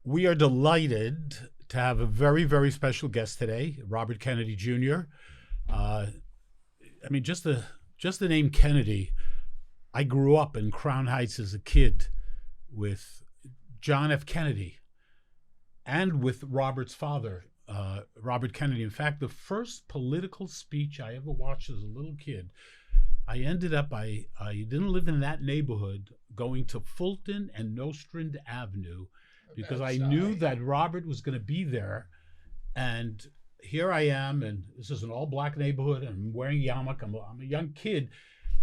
We are delighted to have a very, very special guest today, Robert Kennedy Jr. Just the name Kennedy. I grew up in Crown Heights as a kid with John F. Kennedy and with Robert's father, Robert Kennedy. In fact, the first political speech I ever watched as a little kid, I didn't live in that neighborhood, going to Fulton and Nostrand Avenue because I knew that Robert was going to be there. And here I am, and this is an all-black neighborhood, and I'm wearing yarmulke. I'm a young kid,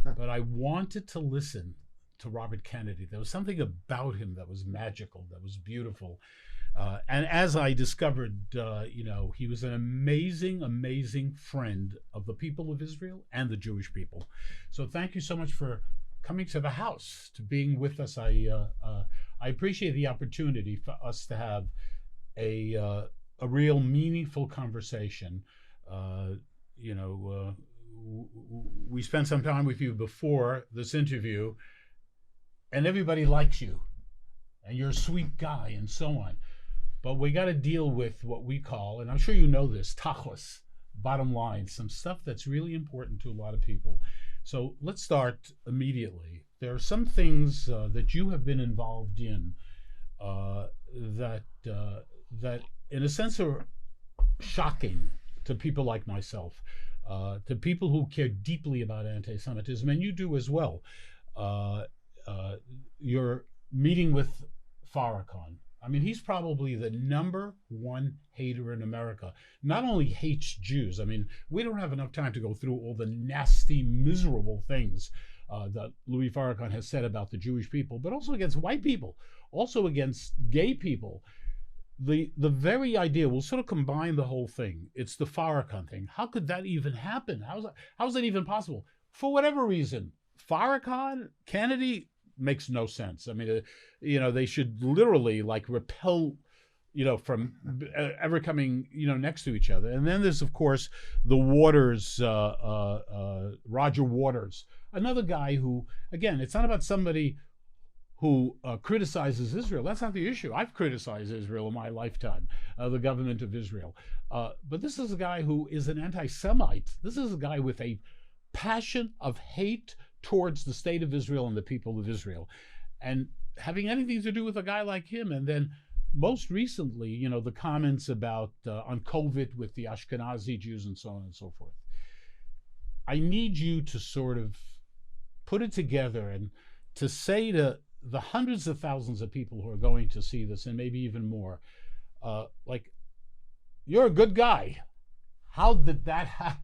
but I wanted to listen to Robert Kennedy. There was something about him that was magical, that was beautiful. And as I discovered, he was an amazing, amazing friend of the people of Israel and the Jewish people. So thank you so much for coming to the house, to being with us. I appreciate the opportunity for us to have a real meaningful conversation. We spent some time with you before this interview, and everybody likes you, and you're a sweet guy, and so on. But we got to deal with what we call, and I'm sure you know this, tachlis, bottom line, some stuff that's really important to a lot of people. So let's start immediately. There are some things that you have been involved in that in a sense are shocking to people like myself, to people who care deeply about anti-Semitism, and you do as well. You're meeting with Farrakhan. I mean, he's probably the number one hater in America. Not only hates Jews. I mean, we don't have enough time to go through all the nasty, miserable things that Louis Farrakhan has said about the Jewish people, but also against white people, also against gay people. The very idea, we'll sort of combine the whole thing. It's the Farrakhan thing. How could that even happen? How is that even possible? For whatever reason, Farrakhan, Kennedy, makes no sense. I mean, they should literally repel, from ever coming, next to each other. And then there's, of course, the Waters, Roger Waters, another guy who, again, it's not about somebody who criticizes Israel. That's not the issue. I've criticized Israel in my lifetime, the government of Israel. But this is a guy who is an anti-Semite. This is a guy with a passion of hate towards the state of Israel and the people of Israel, and having anything to do with a guy like him. And then most recently, the comments about on COVID with the Ashkenazi Jews and so on and so forth. I need you to sort of put it together and to say to the hundreds of thousands of people who are going to see this, and maybe even more, you're a good guy. How did that happen?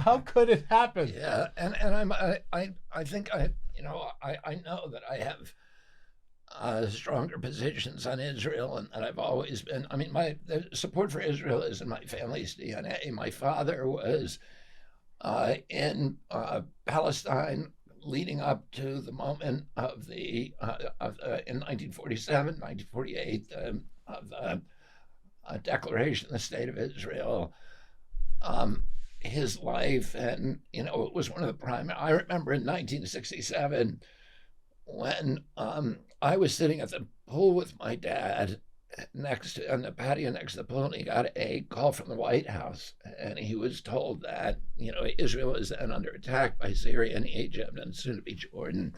How could it happen? Yeah, and I think I know that I have stronger positions on Israel, and that I've always been. I mean, the support for Israel is in my family's DNA. My father was in Palestine leading up to the moment of the in 1947, 1948 of the Declaration of the State of Israel. His life, and it was one of the primary. I remember in 1967 when I was sitting at the pool with my dad on the patio next to the pool, and he got a call from the White House, and he was told that Israel is then under attack by Syria and Egypt and soon to be Jordan.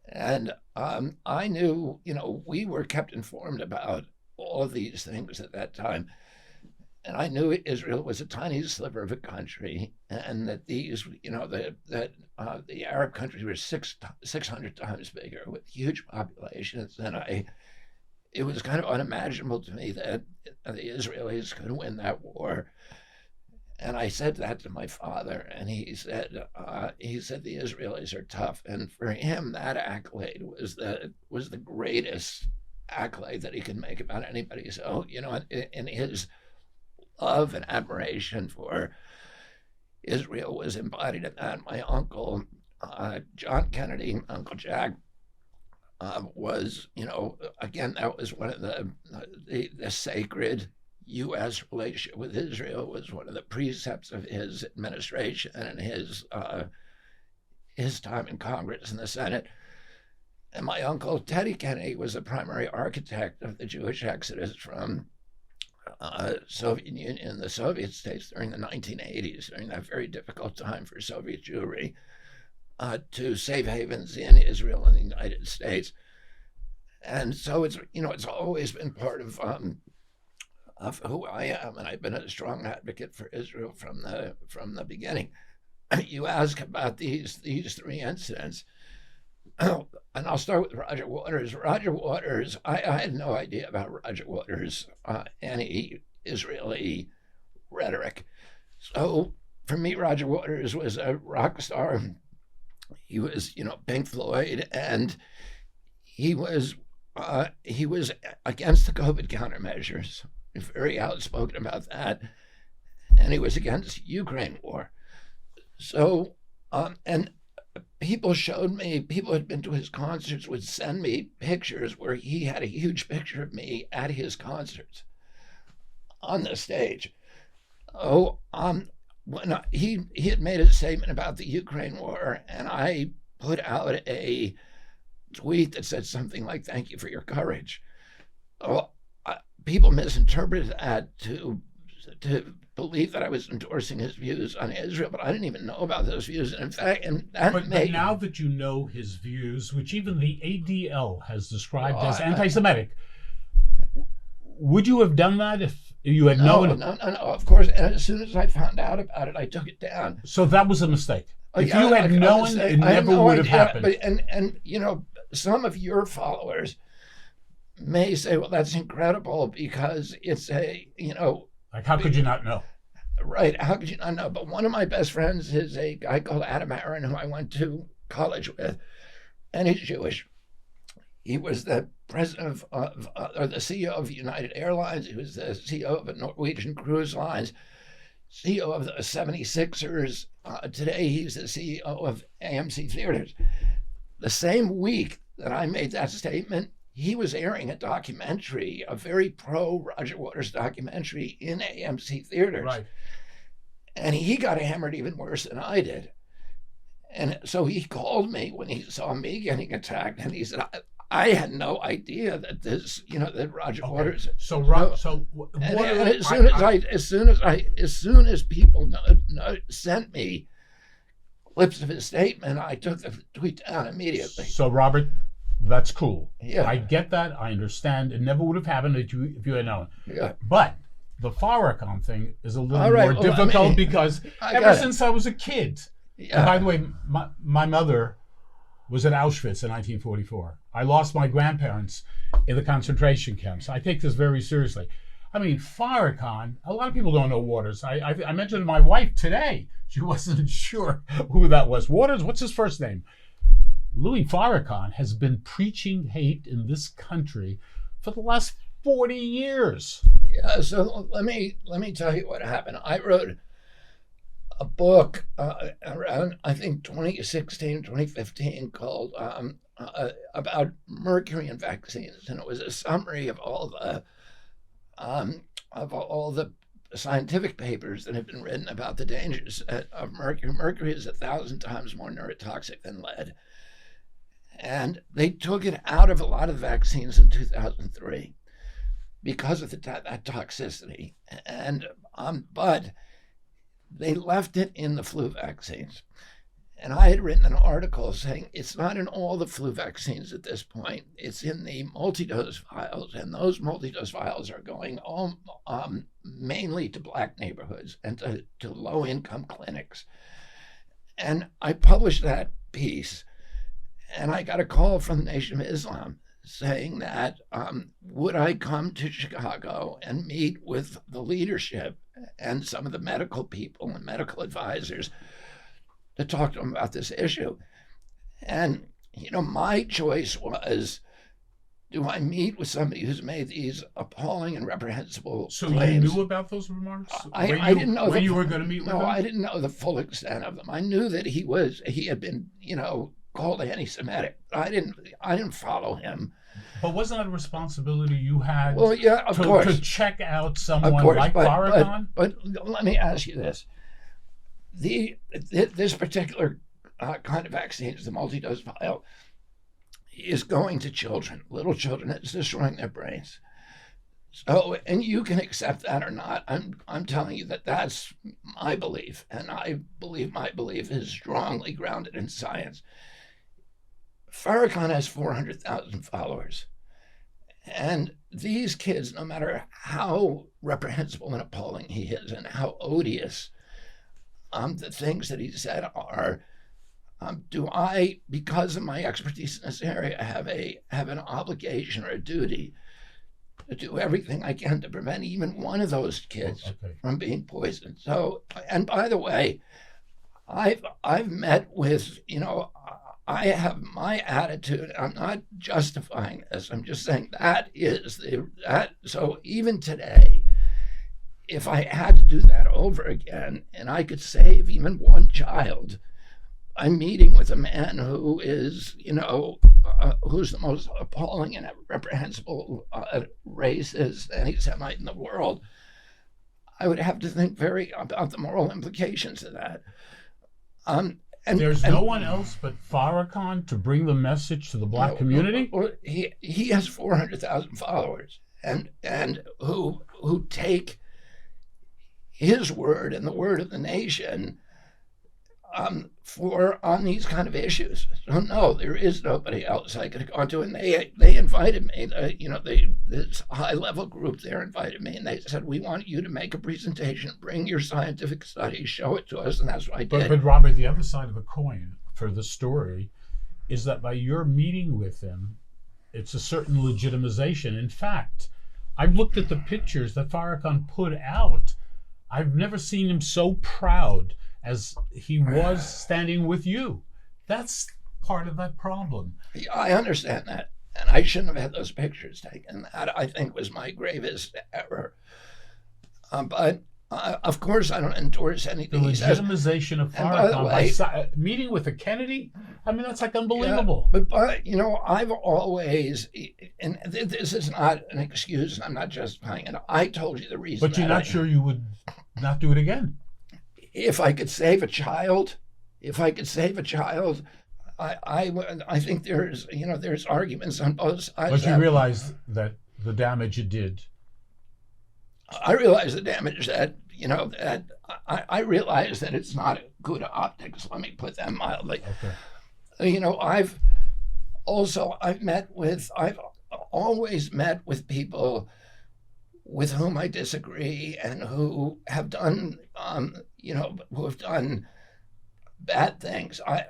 And I knew, we were kept informed about all of these things at that time. And I knew Israel was a tiny sliver of a country, and that these, the Arab countries were 600 times bigger with huge populations. And it was kind of unimaginable to me that the Israelis could win that war. And I said that to my father, and he said the Israelis are tough. And for him, that accolade was the greatest accolade that he could make about anybody. So, in his love and admiration for Israel was embodied in that. My uncle, John Kennedy, Uncle Jack, was, again, that was one of the sacred U.S. relationship with Israel was one of the precepts of his administration and his time in Congress and the Senate. And my uncle Teddy Kennedy was the primary architect of the Jewish exodus from Soviet Union and the Soviet states during the 1980s, during that very difficult time for Soviet Jewry, to safe havens in Israel and the United States. And so it's always been part of who I am, and I've been a strong advocate for Israel from the beginning. You ask about these three incidents, and I'll start with Roger Waters. Roger Waters, I had no idea about Roger Waters' anti-Israeli rhetoric. So for me, Roger Waters was a rock star. He was, Pink Floyd, and he was against the COVID countermeasures, very outspoken about that, and he was against Ukraine war. So, and people had been to his concerts, would send me pictures where he had a huge picture of me at his concerts on the stage. When he had made a statement about the Ukraine war, and I put out a tweet that said something like, "Thank you for your courage." People misinterpreted that to believe that I was endorsing his views on Israel, but I didn't even know about those views. And in fact, but now that you know his views, which even the ADL has described as anti-Semitic, would you have done that if you had known? No, of course. And as soon as I found out about it, I took it down. So that was a mistake. If you had known, it never would have happened. But, and some of your followers may say, well, that's incredible because it's like, how could you not know? Right, how could you not know? But one of my best friends is a guy called Adam Aaron, who I went to college with, and he's Jewish. He was the president or the CEO of United Airlines. He was the CEO of Norwegian Cruise Lines, CEO of the 76ers. Today, he's the CEO of AMC Theaters. The same week that I made that statement, he was airing a documentary, a very pro-Roger Waters documentary in AMC Theaters. Right. And he got hammered even worse than I did. And so he called me when he saw me getting attacked, and he said, I had no idea that this, that Roger Waters. So as soon as people sent me clips of his statement, I took the tweet down immediately. So Robert, that's cool. Yeah. I get that. I understand. It never would have happened if you had known. Yeah. But the Farrakhan thing is a little more difficult because ever since I was a kid. Yeah. And by the way, my mother was at Auschwitz in 1944. I lost my grandparents in the concentration camps. I take this very seriously. I mean, Farrakhan, a lot of people don't know Waters. I mentioned to my wife today. She wasn't sure who that was. Waters, what's his first name? Louis Farrakhan has been preaching hate in this country for the last 40 years. Yeah, so let me tell you what happened. I wrote a book around, I think, 2016, 2015 called about mercury and vaccines. And it was a summary of all the scientific papers that have been written about the dangers of mercury. Mercury is 1,000 times more neurotoxic than lead. And they took it out of a lot of vaccines in 2003 because of that toxicity. And but they left it in the flu vaccines. And I had written an article saying it's not in all the flu vaccines at this point. It's in the multi-dose vials, and those multi-dose vials are going mainly to Black neighborhoods and to low-income clinics. And I published that piece, and I got a call from the Nation of Islam saying that would I come to Chicago and meet with the leadership and some of the medical people and medical advisors to talk to them about this issue. And, my choice was, do I meet with somebody who's made these appalling and reprehensible claims? You knew about those remarks? I didn't know when you were going to meet with them? No, I didn't know the full extent of them. I knew that he had been, called anti-Semitic. I didn't follow him. But wasn't that a responsibility you had? Well, yeah, of course. To check out someone like Farrakhan? But let me ask you this. This particular kind of vaccine is the multi-dose vial. is going to children, little children. It's destroying their brains. So, and you can accept that or not. I'm telling you that that's my belief, and I believe my belief is strongly grounded in science. Farrakhan has 400,000 followers. And these kids, no matter how reprehensible and appalling he is and how odious the things that he said are, do I, because of my expertise in this area, have an obligation or a duty to do everything I can to prevent even one of those kids from being poisoned? So, and by the way, I've met with, I have my attitude. I'm not justifying this. I'm just saying that is that. So even today, if I had to do that over again and I could save even one child, I'm meeting with a man who is, who's the most appalling and reprehensible racist anti-Semite in the world. I would have to think very about the moral implications of that. And there's no one else but Farrakhan to bring the message to the black community? He has 400,000 followers, and who take his word and the word of the nation on these kind of issues. So no, there is nobody else I could have gone to, and they invited me. This high level group there invited me, and they said, "We want you to make a presentation, bring your scientific studies, show it to us," and that's what I did. But Robert, the other side of the coin for the story is that by your meeting with him, it's a certain legitimization. In fact, I've looked at the pictures that Farrakhan put out. I've never seen him so proud as he was standing with you. That's part of that problem. I understand that, and I shouldn't have had those pictures taken. That, I think, was my gravest error. But of course, I don't endorse anything the he says. Legitimization of Farrakhan by meeting with a Kennedy, I mean, that's like unbelievable. Yeah, but I've always, and this is not an excuse, and I'm not justifying it. I told you the reason. But you're not sure you would not do it again? If I could save a child, I think there's arguments on both sides. But you realize that the damage it did. I realize the damage that I realize that it's not good optics. Let me put that mildly. Okay. I've always met with people with whom I disagree and who have done, who have done bad things. I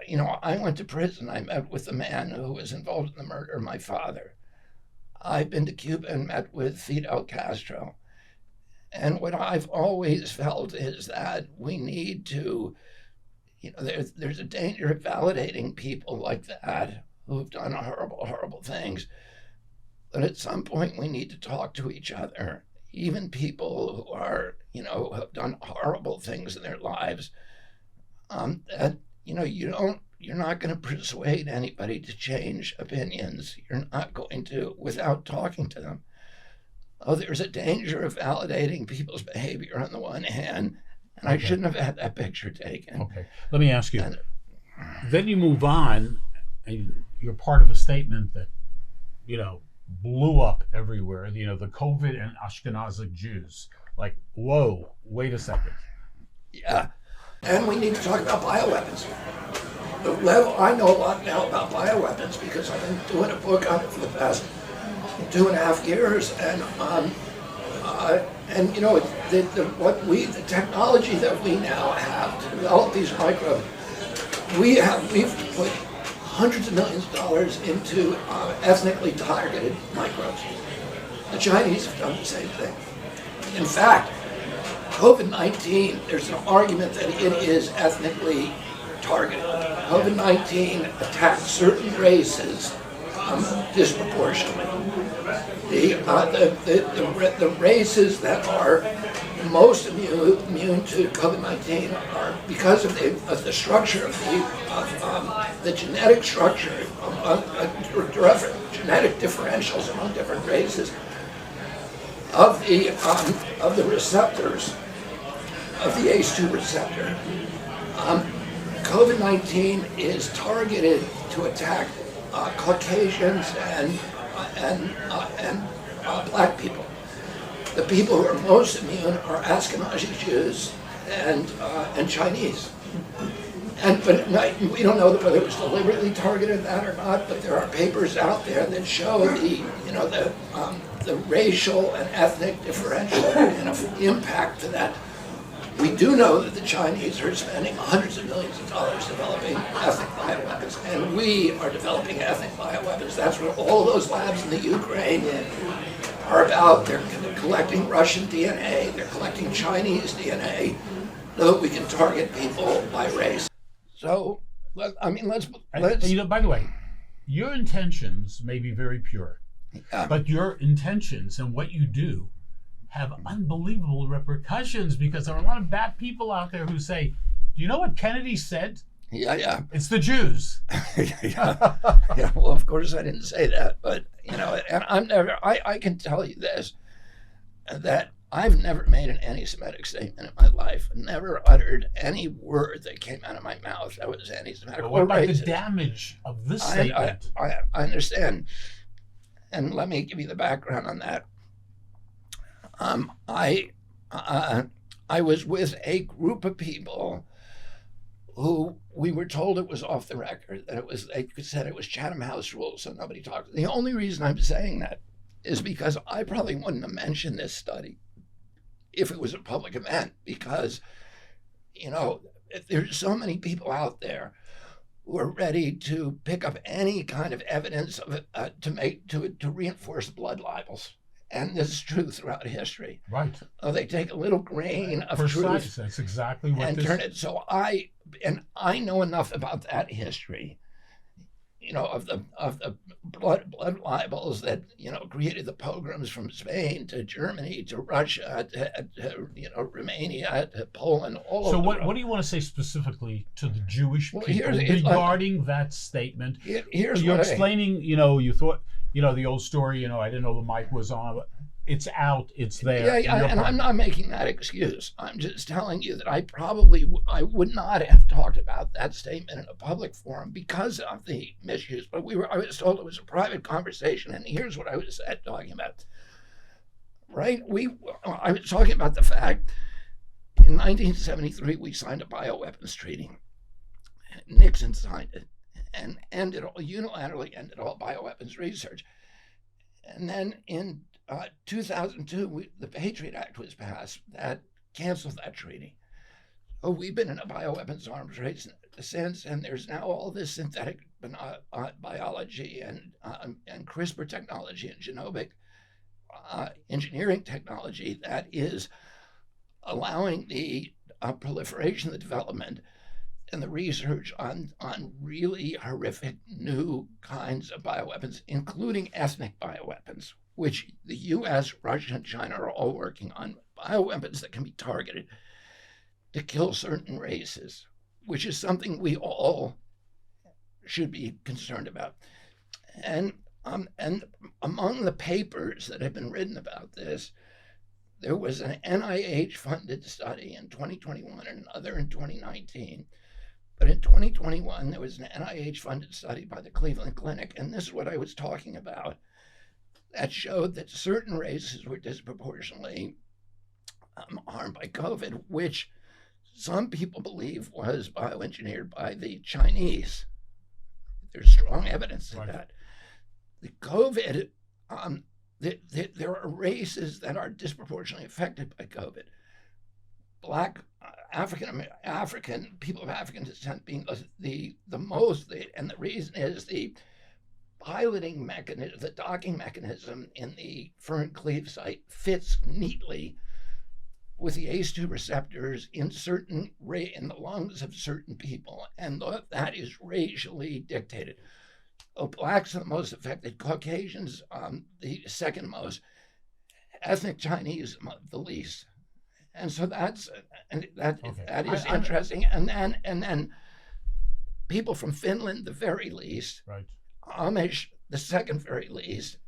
went to prison. I met with a man who was involved in the murder of my father. I've been to Cuba and met with Fidel Castro. And what I've always felt is that we need to, there's a danger of validating people like that who have done horrible, horrible things. But at some point we need to talk to each other. Even people who are, have done horrible things in their lives, that, you're not going to persuade anybody to change opinions. You're not going to without talking to them. Oh, there's a danger of validating people's behavior on the one hand, and I shouldn't have had that picture taken. Okay, let me ask you. Then you move on, and you're part of a statement that, blew up everywhere. The COVID and Ashkenazic Jews. Like, whoa, wait a second. Yeah, and we need to talk about bioweapons. I know a lot now about bioweapons because I've been doing a book on it for the past 2.5 years, and the technology that we now have to develop these microbes, we've put hundreds of millions of dollars into ethnically targeted microbes. The Chinese have done the same thing. In fact, COVID-19, there's an argument that it is ethnically targeted. COVID-19 attacked certain races disproportionately. The races that are most immune to COVID-19 are because of the structure of the genetic structure of genetic differentials among different races of the receptors of the ACE2 receptor. COVID-19 is targeted to attack Caucasians and black people. The people who are most immune are Ashkenazi Jews and Chinese. But we don't know whether it was deliberately targeted that or not. But there are papers out there that show the racial and ethnic differential impact to that. We do know that the Chinese are spending hundreds of millions of dollars developing ethnic bioweapons, and we are developing ethnic bioweapons. That's what all those labs in the Ukraine are about. They're collecting Russian DNA, they're collecting Chinese DNA, so that we can target people by race. So, I mean, let's. By the way, your intentions may be very pure, but your intentions and what you do have unbelievable repercussions, because there are a lot of bad people out there who say, do you know what Kennedy said? Yeah. It's the Jews. Yeah, well, of course I didn't say that, but, and I can tell you this, that I've never made an anti-Semitic statement in my life, never uttered any word that came out of my mouth that was anti-Semitic. But what about the damage of this statement? I understand, and let me give you the background on that. I was with a group of people who we were told it was off the record, that they said it was Chatham House rules, so nobody talked. The only reason I'm saying that is because I probably wouldn't have mentioned this study if it was a public event, because, there's so many people out there who are ready to pick up any kind of evidence of it, to reinforce blood libels. And this is true throughout history. Right. They take a little grain of Precise. truth. That's exactly what and turn it. So I know enough about that history, of the blood libels that created the pogroms from Spain to Germany to Russia to Romania to Poland. So what do you want to say specifically to the Jewish people regarding that statement? You're explaining. You thought. The old story, I didn't know the mic was on, but it's out, it's there. Yeah, and I'm not making that excuse. I'm just telling you that I would not have talked about that statement in a public forum because of the misuse. But I was told it was a private conversation, and here's what I was talking about. Right? I was talking about the fact in 1973 we signed a bioweapons treaty. Nixon signed it. And unilaterally ended all bioweapons research. And then in 2002, the Patriot Act was passed that canceled that treaty. So we've been in a bioweapons arms race since, and there's now all this synthetic biology and CRISPR technology and genomic engineering technology that is allowing the proliferation, the development, and the research on really horrific new kinds of bioweapons, including ethnic bioweapons, which the U.S., Russia, and China are all working on, bioweapons that can be targeted to kill certain races, which is something we all should be concerned about. And among the papers that have been written about this, there was an NIH-funded study in 2021 and another in 2019. But in 2021, there was an NIH-funded study by the Cleveland Clinic, and this is what I was talking about, that showed that certain races were disproportionately harmed by COVID, which some people believe was bioengineered by the Chinese. There's strong evidence of that. The COVID, there are races that are disproportionately affected by COVID. Black, African people of African descent being the most, and the reason is the piloting mechanism, the docking mechanism in the Fern Cleave site fits neatly with the ACE2 receptors in the lungs of certain people, and that is racially dictated. Blacks are the most affected, Caucasians the second most, ethnic Chinese the least. And so that is interesting. And then people from Finland, the very least, right. Amish, the second very least,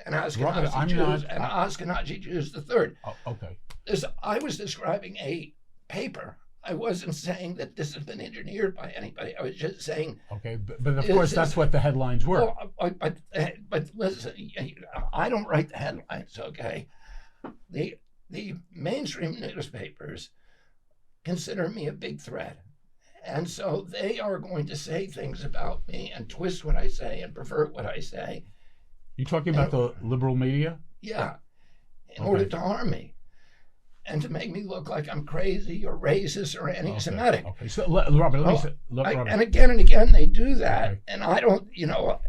and Ashkenazi Jews, the third. Oh, okay. I was describing a paper I wasn't saying that this has been engineered by anybody. I was just saying. Okay, but of course that's what the headlines were. Well, but listen, I don't write the headlines. Okay, the mainstream newspapers consider me a big threat, and so they are going to say things about me and twist what I say and pervert what I say. You talking about the liberal media? Yeah, in order to harm me and to make me look like I'm crazy or racist or anti-Semitic. Okay. So, Robert, let me say, Robert. And again they do that. Okay. And I don't,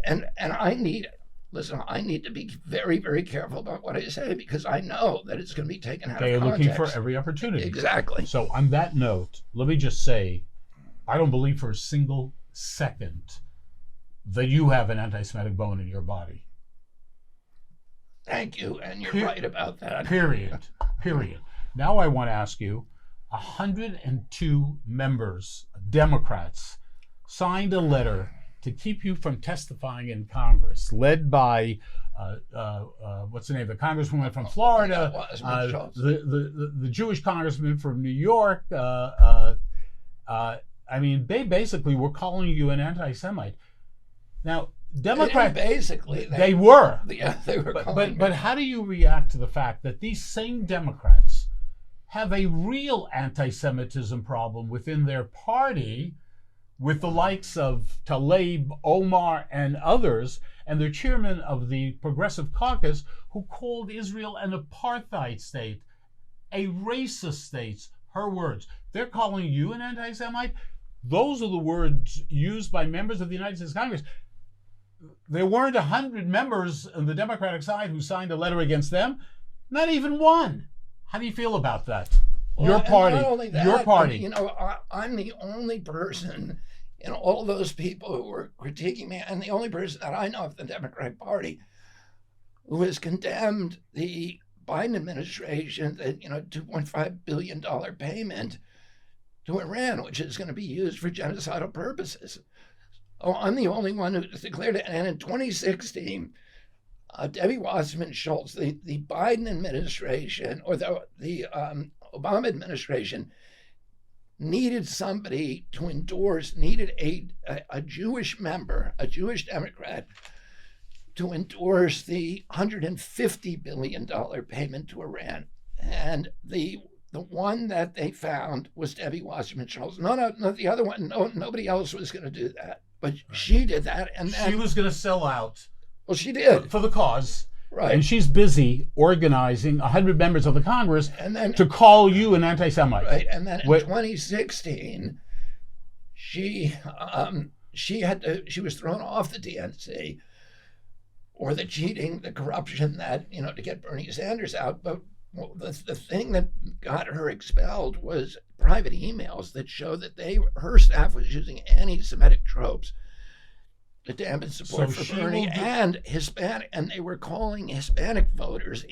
and I need to be very, very careful about what I say because I know that it's going to be taken out of context. They are looking for every opportunity. Exactly. So on that note, let me just say, I don't believe for a single second that you have an anti-Semitic bone in your body. Thank you, and you're right about that. Period. Now I want to ask you, 102 members, Democrats, signed a letter to keep you from testifying in Congress, led by, what's the name, the congresswoman from Florida, the Jewish congressman from New York. I mean, they basically were calling you an anti-Semite. Now, Democrats basically they were. Yeah, they were. But how do you react to the fact that these same Democrats have a real anti-Semitism problem within their party, with the likes of Tlaib, Omar, and others, and their chairman of the Progressive Caucus, who called Israel an apartheid state, a racist state? Her words. They're calling you an anti-Semite. Those are the words used by members of the United States Congress. There weren't 100 members on the Democratic side who signed a letter against them. Not even one. How do you feel about that? Well, your party. Not only that, your party. I'm the only person in all those people who were critiquing me, and the only person that I know of the Democratic Party who has condemned the Biden administration, the $2.5 billion payment to Iran, which is going to be used for genocidal purposes. Oh, I'm the only one who declared it. And in 2016, Debbie Wasserman Schultz, the Biden administration, or the Obama administration, needed somebody to endorse, needed a Jewish member, a Jewish Democrat, to endorse the $150 billion payment to Iran. And the one that they found was Debbie Wasserman Schultz. No, the other one, nobody else was going to do that. But she did that. And then, she was going to sell out. Well, she did. For the cause. Right. And she's busy organizing 100 members of the Congress to call you an anti-Semite. Right. And then in 2016, she was thrown off the DNC or the cheating, the corruption that, to get Bernie Sanders out. But the thing that got her expelled was private emails that show that her staff was using anti-Semitic tropes to dampen support for Bernie and Hispanic, and they were calling Hispanic voters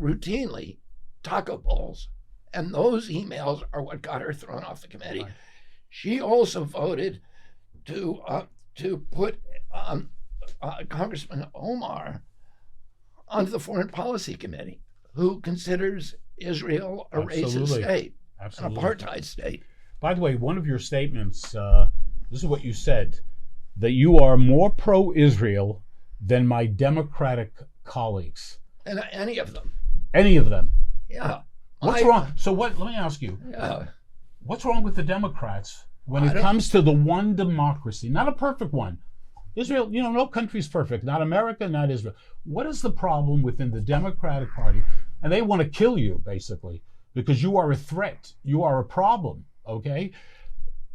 routinely taco balls, and those emails are what got her thrown off the committee. Right. She also voted to put Congressman Omar onto the Foreign Policy Committee, who considers Israel a racist state, an apartheid state. By the way, one of your statements, this is what you said, that you are more pro-Israel than my Democratic colleagues. And any of them. Any of them. Yeah. What's wrong? So let me ask you, what's wrong with the Democrats when it comes to the one democracy, not a perfect one? Israel, no country's perfect, not America, not Israel. What is the problem within the Democratic Party? And they want to kill you, basically, because you are a threat. You are a problem, okay?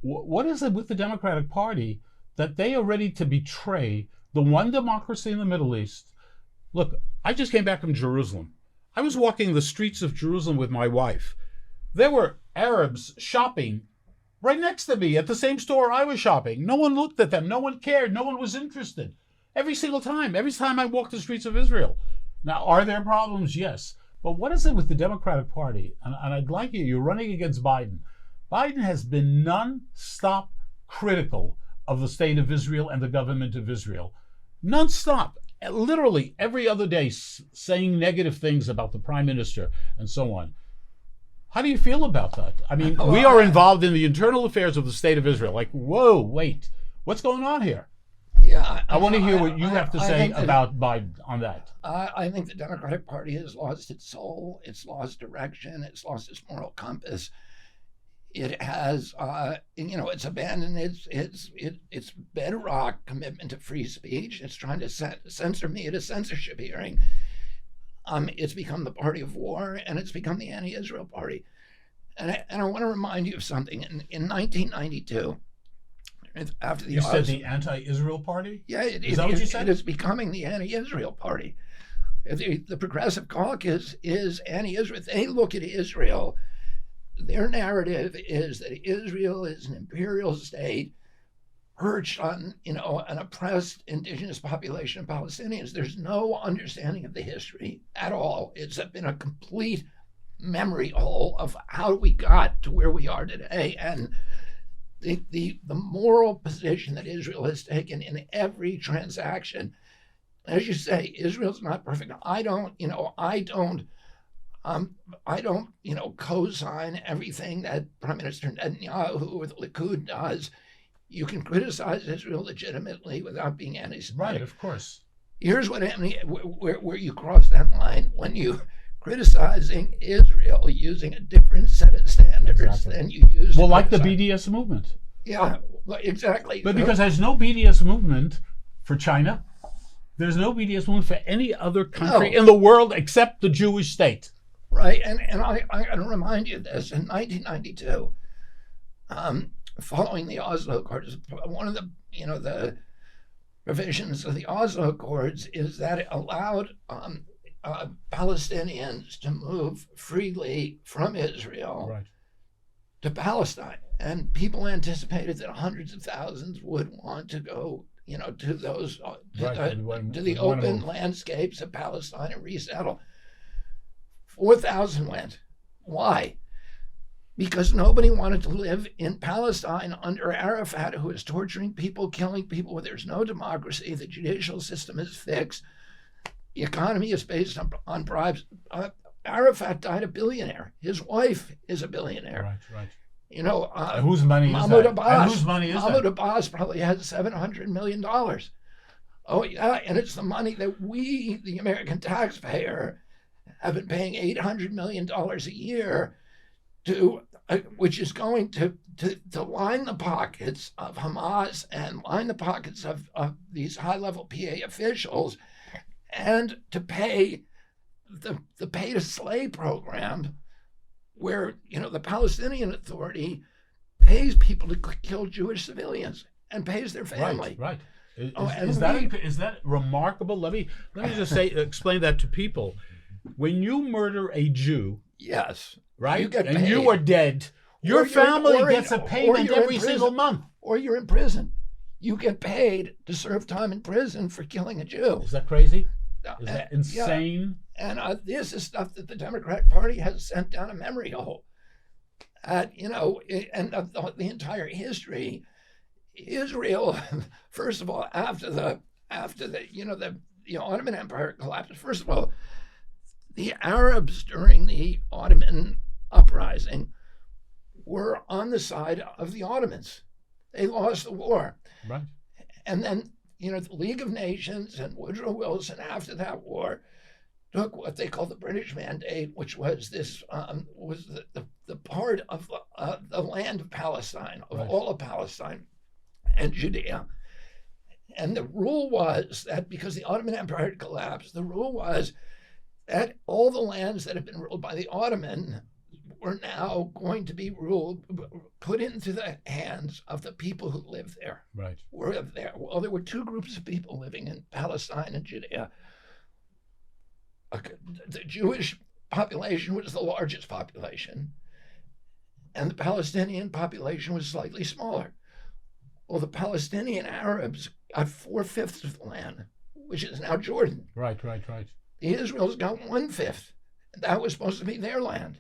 What is it with the Democratic Party that they are ready to betray the one democracy in the Middle East? Look, I just came back from Jerusalem. I was walking the streets of Jerusalem with my wife. There were Arabs shopping right next to me at the same store I was shopping. No one looked at them. No one cared. No one was interested. Every single time. Every time I walked the streets of Israel. Now, are there problems? Yes. But what is it with the Democratic Party? And I'd like you're running against Biden. Biden has been non-stop critical of the state of Israel and the government of Israel. Non-stop. Literally every other day saying negative things about the prime minister and so on. How do you feel about that? I mean, we are involved in the internal affairs of the state of Israel. Like, whoa, wait, what's going on here? Yeah, I want to hear what you have to say about Biden on that. I think the Democratic Party has lost its soul, it's lost direction, it's lost its moral compass. It has, it's abandoned its bedrock commitment to free speech. It's trying to censor me at a censorship hearing. It's become the party of war, and it's become the anti-Israel party. And I want to remind you of something. In 1992, after the you said the anti-Israel party? Yeah, is that what you said? It is becoming the anti-Israel party. The Progressive Caucus is anti-Israel. They look at Israel. Their narrative is that Israel is an imperial state perched on, an oppressed indigenous population of Palestinians. There's no understanding of the history at all. It's been a complete memory hole of how we got to where we are today. And the moral position that Israel has taken in every transaction, as you say, Israel's not perfect. I don't co-sign everything that Prime Minister Netanyahu or the Likud does. You can criticize Israel legitimately without being anti-Semitic. Right, of course. Here's where you cross that line when you criticizing Israel using a different set of standards than you use. Well, like the BDS movement. Yeah, exactly. But because there's no BDS movement for China, there's no BDS movement for any other country in the world except the Jewish state. Right, and I got to remind you this: in 1992, following the Oslo Accords, one of the provisions of the Oslo Accords is that it allowed Palestinians to move freely from Israel to Palestine, and people anticipated that hundreds of thousands would want to go, to those to the open landscapes of Palestine and resettle. 4,000 went. Why? Because nobody wanted to live in Palestine under Arafat, who is torturing people, killing people, where there's no democracy. The judicial system is fixed. The economy is based on bribes. Arafat died a billionaire. His wife is a billionaire. Right. Whose money is that? Abbas, whose money is Mahmoud that? Abbas probably has $700 million. Oh, yeah, and it's the money that we, the American taxpayer, have been paying $800 million a year to, which is going to line the pockets of Hamas and line the pockets of these high-level PA officials, and to pay the pay-to-slay program, where the Palestinian Authority pays people to kill Jewish civilians and pays their family. Right. Is that remarkable? Let me just explain that to people. When you murder a Jew, yes, right, you get and paid. you are dead, your family gets a payment every single month. Or you're in prison. You get paid to serve time in prison for killing a Jew. Is that crazy? Is that insane? Yeah. And this is stuff that the Democratic Party has sent down a memory hole. And the entire history, Israel, first of all, after the Ottoman Empire collapsed. First of all, the Arabs during the Ottoman uprising were on the side of the Ottomans. They lost the war. Right. And then, the League of Nations and Woodrow Wilson, after that war, took what they called the British Mandate, which was the part of the land of Palestine, of all of Palestine and Judea. And the rule was that because the Ottoman Empire had collapsed, the rule was that all the lands that had been ruled by the Ottoman were now going to be put into the hands of the people who lived there. Right. There were two groups of people living in Palestine and Judea. The Jewish population was the largest population, and the Palestinian population was slightly smaller. Well, the Palestinian Arabs got 4/5 of the land, which is now Jordan. Right. The Israel's got 1/5. That was supposed to be their land.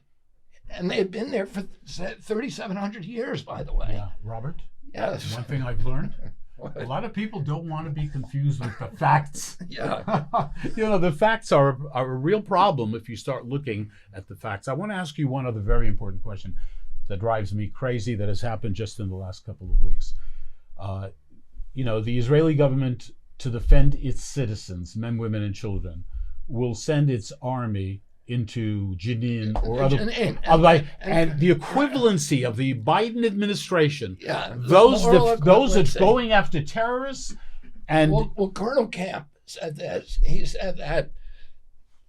And they had been there for 3,700 years, by the way. Yeah, Robert? Yes. One thing I've learned, A lot of people don't want to be confused with the facts. Yeah. The facts are a real problem if you start looking at the facts. I want to ask you one other very important question that drives me crazy that has happened just in the last couple of weeks. The Israeli government, to defend its citizens, men, women, and children, will send its army into Jenin or other, and the equivalency of the Biden administration, those are going after terrorists, and well, Colonel Camp said this. He said that,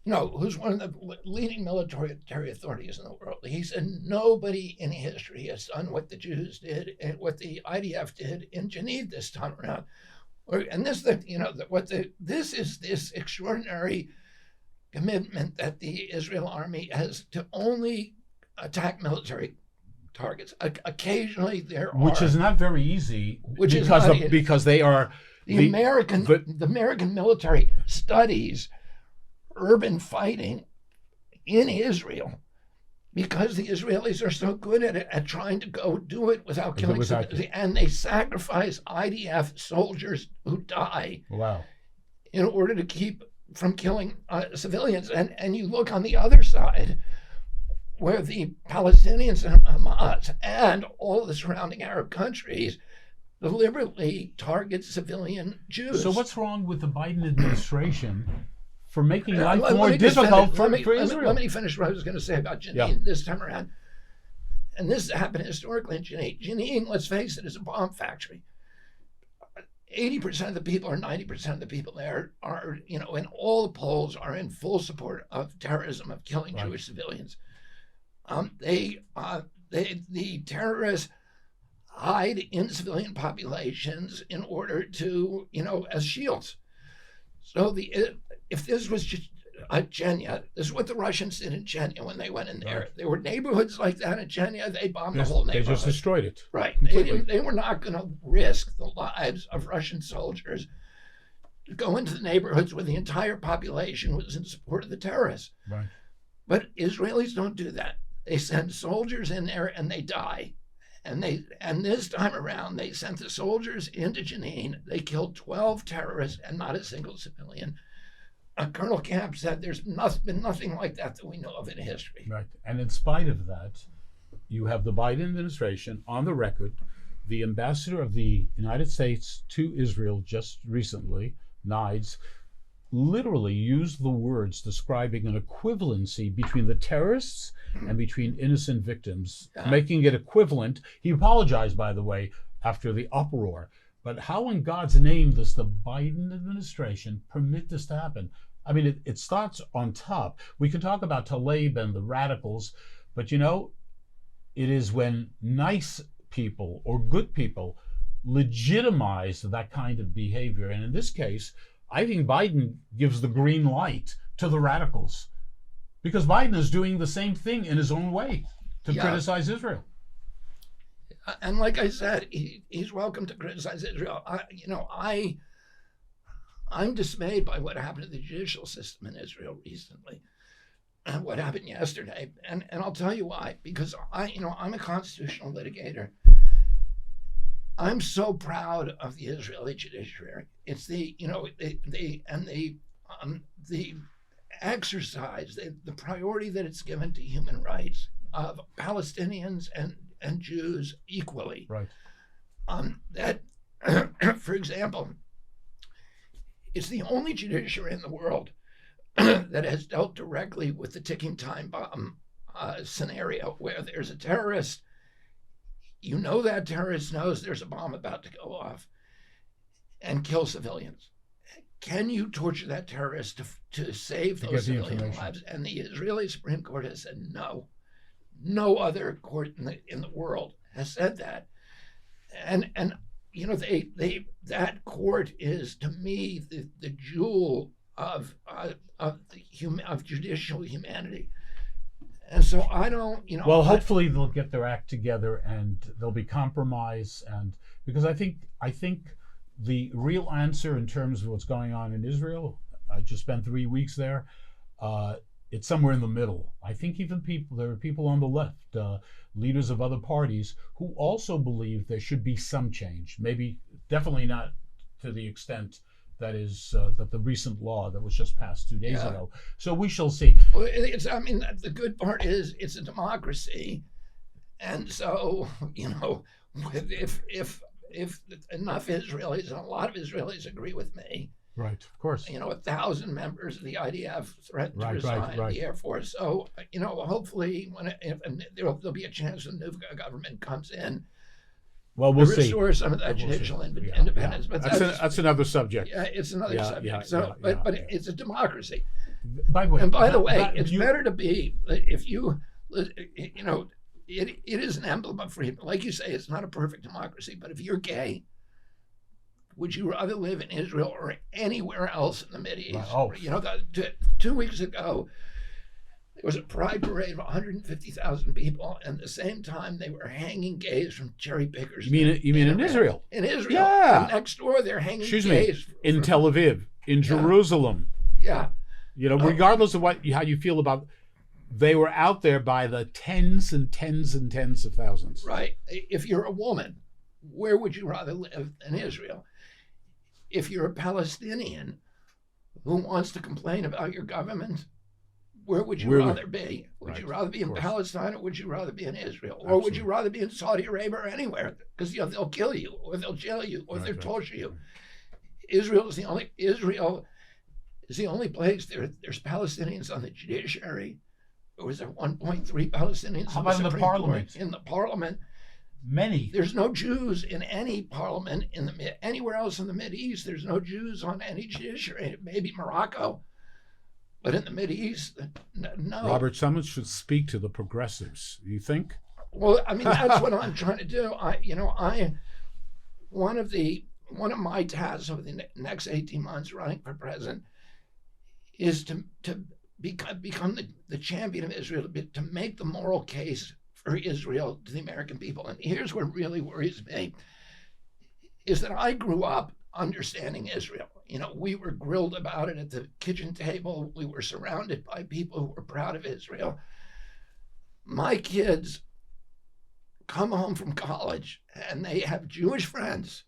who's one of the leading military authorities in the world. He said nobody in history has done what the Jews did and what the IDF did in Jenin this time around. And this is this extraordinary commitment that the Israel army has to only attack military targets. Occasionally which is not very easy, because they are the American military studies urban fighting in Israel because the Israelis are so good at trying to go do it without killing civilians, and they sacrifice IDF soldiers who die in order to keep from killing civilians. And you look on the other side, where the Palestinians and Hamas and all the surrounding Arab countries deliberately target civilian Jews. So what's wrong with the Biden administration for making life more difficult for Israel? Let me finish what I was going to say about Jenin this time around. And this happened historically in Jenin. Jenin, let's face it, is a bomb factory. 80% of the people or 90% of the people there are, in all the polls, are in full support of terrorism, of killing Jewish civilians. The terrorists hide in civilian populations in order to, as shields. So if this was just Chechnya, this is what the Russians did in Chechnya when they went in there. Right. There were neighborhoods like that in Chechnya. They bombed the whole neighborhood. They just destroyed it. Right. They were not going to risk the lives of Russian soldiers to go into the neighborhoods where the entire population was in support of the terrorists. Right. But Israelis don't do that. They send soldiers in there and they die. And this time around, they sent the soldiers into Jenin. They killed 12 terrorists and not a single civilian. Colonel Camp said there's been nothing like that we know of in history. Right. And in spite of that, you have the Biden administration on the record. The ambassador of the United States to Israel just recently, Nides, literally used the words describing an equivalency between the terrorists and between innocent victims, making it equivalent. He apologized, by the way, after the uproar. But how in God's name does the Biden administration permit this to happen? I mean, it starts on top. We can talk about Tlaib and the radicals, but it is when nice people or good people legitimize that kind of behavior. And in this case, I think Biden gives the green light to the radicals, because Biden is doing the same thing in his own way to criticize Israel. And like I said, he's welcome to criticize Israel. I'm dismayed by what happened to the judicial system in Israel recently, and what happened yesterday. And I'll tell you why. Because I'm a constitutional litigator. I'm so proud of the Israeli judiciary. It's the exercise, the priority that it's given to human rights of Palestinians and Jews equally. Right. That, for example, it's the only judiciary in the world that has dealt directly with the ticking time bomb scenario, where there's a terrorist. That terrorist knows there's a bomb about to go off and kill civilians. Can you torture that terrorist to save those civilian lives? And the Israeli Supreme Court has said no. No other court in the world has said that. And that court is, to me, the jewel of judicial humanity. And so I don't, Well, hopefully they'll get their act together and there'll be compromise, and because I think the real answer in terms of what's going on in Israel, I just spent 3 weeks there. It's somewhere in the middle. I think there are people on the left, leaders of other parties, who also believe there should be some change, maybe definitely not to the extent that is that the recent law that was just passed 2 days ago. So we shall see. Well, I mean, the good part is it's a democracy, and so if enough Israelis, and a lot of Israelis agree with me. Right, of course. 1,000 members of the IDF threatened to Right, resign right. the Air Force. So, hopefully, there'll be a chance the new government comes in. Well, we'll see. Restore some of that judicial independence. But that's another subject. Yeah, it's another subject. But it's a democracy. By the way, it's better to be if you, it is an emblem of freedom. Like you say, it's not a perfect democracy, but if you're gay, would you rather live in Israel or anywhere else in the Mideast? Right. 2 weeks ago, there was a pride parade of 150,000 people, and at the same time, they were hanging gays from cherry pickers. You mean in Israel? In Israel. Yeah. And next door, they're hanging gays. Excuse me. In Tel Aviv, in Jerusalem. Yeah. Regardless of how you feel about, they were out there by the tens and tens and tens of thousands. Right. If you're a woman, where would you rather live in Israel? If you're a Palestinian who wants to complain about your government, where would you rather be? Would you rather be in Palestine, or would you rather be in Israel? Or would you rather be in Saudi Arabia or anywhere? Because they'll kill you, or they'll jail you, or they'll torture you. Israel is the only place there's Palestinians on the judiciary. There was 1.3 Palestinians. How about in the parliament? In the parliament. Many. There's no Jews in any parliament anywhere else in the Mideast. There's no Jews on any judiciary. Maybe Morocco, but in the Mideast, no. Robert, someone should speak to the progressives. You think? Well, I mean, that's what I'm trying to do. One of my tasks over the next 18 months running for president is to become the champion of Israel, to make the moral case for Israel to the American people. And here's what really worries me, is that I grew up understanding Israel. We were grilled about it at the kitchen table. We were surrounded by people who were proud of Israel. My kids come home from college and they have Jewish friends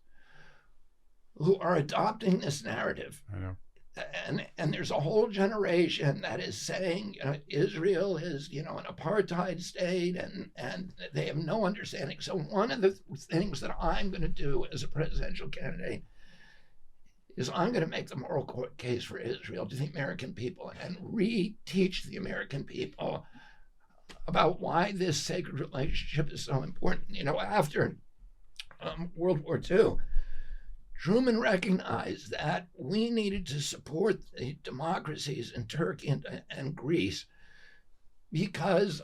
who are adopting this narrative. I know. And there's a whole generation that is saying Israel is, an apartheid state, and they have no understanding. So one of the things that I'm going to do as a presidential candidate is I'm going to make the moral case for Israel to the American people and re-teach the American people about why this sacred relationship is so important. After World War II, Truman recognized that we needed to support the democracies in Turkey and Greece because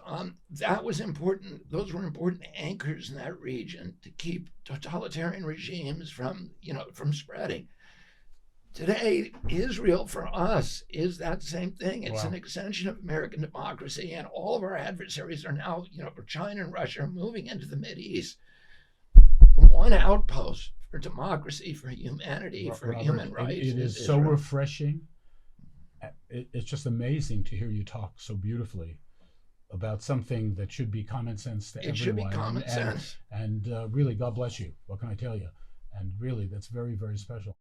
that was important. Those were important anchors in that region to keep totalitarian regimes from spreading. Today, Israel for us is that same thing. It's an extension of American democracy, and all of our adversaries are now, China and Russia are moving into the Mideast. The one outpost for democracy, for humanity, for human rights. It is so refreshing. It's just amazing to hear you talk so beautifully about something that should be common sense to everyone. It should be common sense. And really, God bless you. What can I tell you? And really, that's very, very special.